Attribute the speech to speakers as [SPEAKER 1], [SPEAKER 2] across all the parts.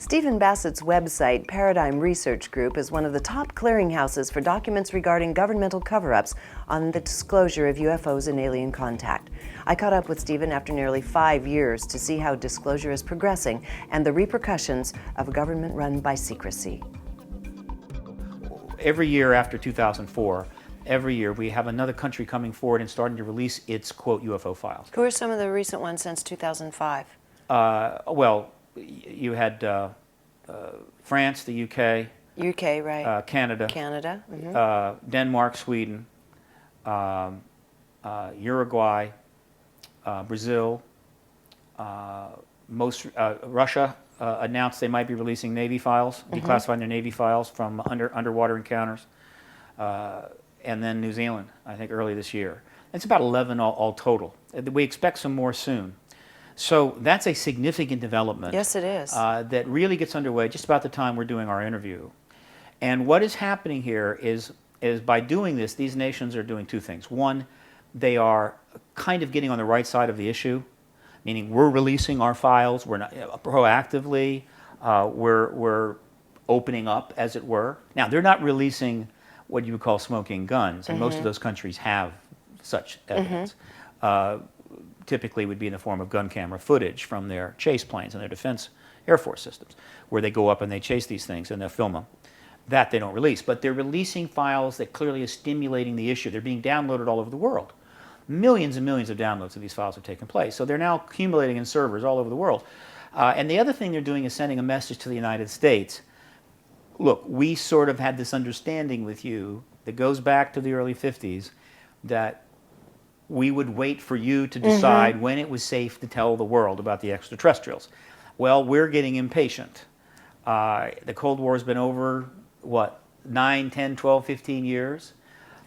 [SPEAKER 1] Stephen Bassett's website, Paradigm Research Group, is one of the top clearinghouses for documents regarding governmental cover-ups on the disclosure of UFOs and alien contact. I caught up with Stephen after nearly 5 years to see how disclosure is progressing and the repercussions of a government run by secrecy.
[SPEAKER 2] Every year after 2004, every year we have another country coming forward and starting to release its, quote, UFO files.
[SPEAKER 1] Who are some of the recent ones since 2005?
[SPEAKER 2] Well, you had France, the UK.
[SPEAKER 1] UK, right.
[SPEAKER 2] Canada.
[SPEAKER 1] Canada. Mm-hmm.
[SPEAKER 2] Denmark, Sweden, Uruguay, Brazil. Russia announced they might be releasing Navy files, declassifying their Navy files from underwater encounters. And then New Zealand, I think, early this year. It's about 11 all total. We expect some more soon. So that's a significant development.
[SPEAKER 1] Yes, it is.
[SPEAKER 2] That really gets underway just about the time we're doing our interview. And what is happening here is by doing this, these nations are doing two things. One, they are kind of getting on the right side of the issue, meaning we're releasing our files, we're not proactively, we're opening up, as it were. Now, they're not releasing what you would call smoking guns, and most of those countries have such evidence. Typically would be in the form of gun camera footage from their chase planes and their defense Air Force systems, where they go up and they chase these things and they'll film them. That they don't release, but they're releasing files that clearly is stimulating the issue. They're being downloaded all over the world. Millions and millions of downloads of these files have taken place. So they're now accumulating in servers all over the world. And the other thing they're doing is sending a message to the United States. Look, we sort of had this understanding with you that goes back to the early 50s that we would wait for you to decide when it was safe to tell the world about the extraterrestrials. Well, we're getting impatient. The Cold War has been over, what, 9, 10, 12, 15 years?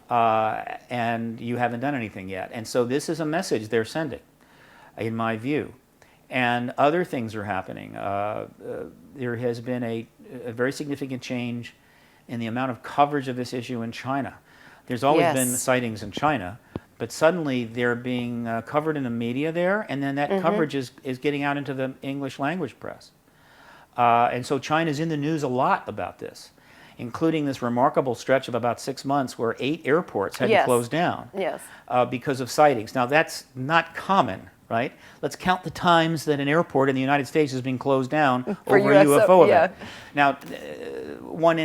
[SPEAKER 2] And you haven't done anything yet. And so this is a message they're sending, in my view. And other things are happening. There has been a very significant change in the amount of coverage of this issue in China. There's always been sightings in China, but suddenly they're being covered in the media there, and then that coverage is getting out into the English language press. And so China's in the news a lot about this, including this remarkable stretch of about 6 months where 8 airports had to close down because of sightings. Now, that's not common, right? Let's count the times that an airport in the United States has been closed down over a UFO event. Now, one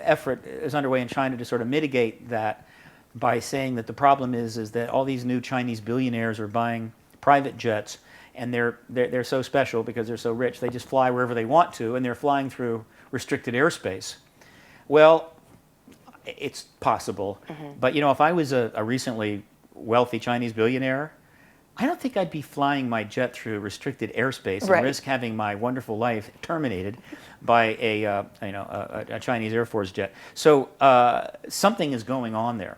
[SPEAKER 2] effort is underway in China to sort of mitigate that by saying that the problem is that all these new Chinese billionaires are buying private jets, and they're so special because they're so rich. They just fly wherever they want to, and they're flying through restricted airspace. Well, it's possible, but you know, if I was a recently wealthy Chinese billionaire, I don't think I'd be flying my jet through restricted airspace and risk having my wonderful life terminated by a Chinese Air Force jet. So something is going on there.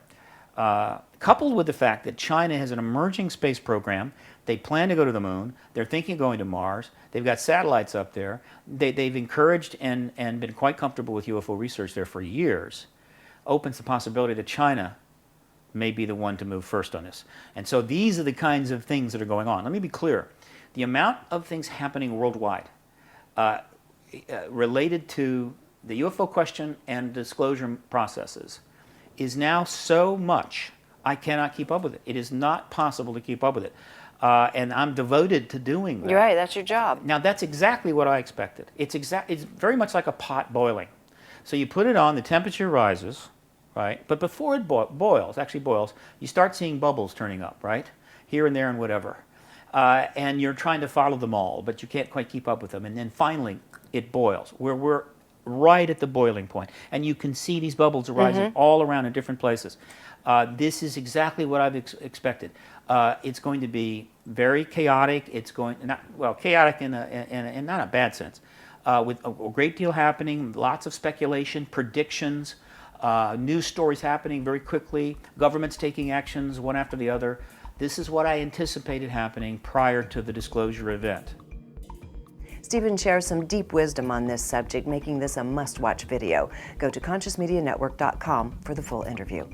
[SPEAKER 2] Coupled with the fact that China has an emerging space program. They plan to go to the moon. They're thinking of going to Mars. They've got satellites up there. They've encouraged and been quite comfortable with UFO research there for years. Opens the possibility that China may be the one to move first on this. And so these are the kinds of things that are going on. Let me be clear. The amount of things happening worldwide related to the UFO question and disclosure processes is now so much, I cannot keep up with it. It is not possible to keep up with it. And I'm devoted to doing that.
[SPEAKER 1] You're right, that's your job.
[SPEAKER 2] Now, that's exactly what I expected. It's very much like a pot boiling. So you put it on, the temperature rises, right? But before it boils, you start seeing bubbles turning up, right? Here and there and whatever. And you're trying to follow them all, but you can't quite keep up with them. And then finally, it boils, where we're right at the boiling point. And you can see these bubbles arising all around in different places. This is exactly what I've expected. It's going to be very chaotic. It's chaotic in not a bad sense, with a great deal happening, lots of speculation, predictions, news stories happening very quickly, governments taking actions one after the other. This is what I anticipated happening prior to the disclosure event.
[SPEAKER 1] Stephen shares some deep wisdom on this subject, making this a must-watch video. Go to consciousmedianetwork.com for the full interview.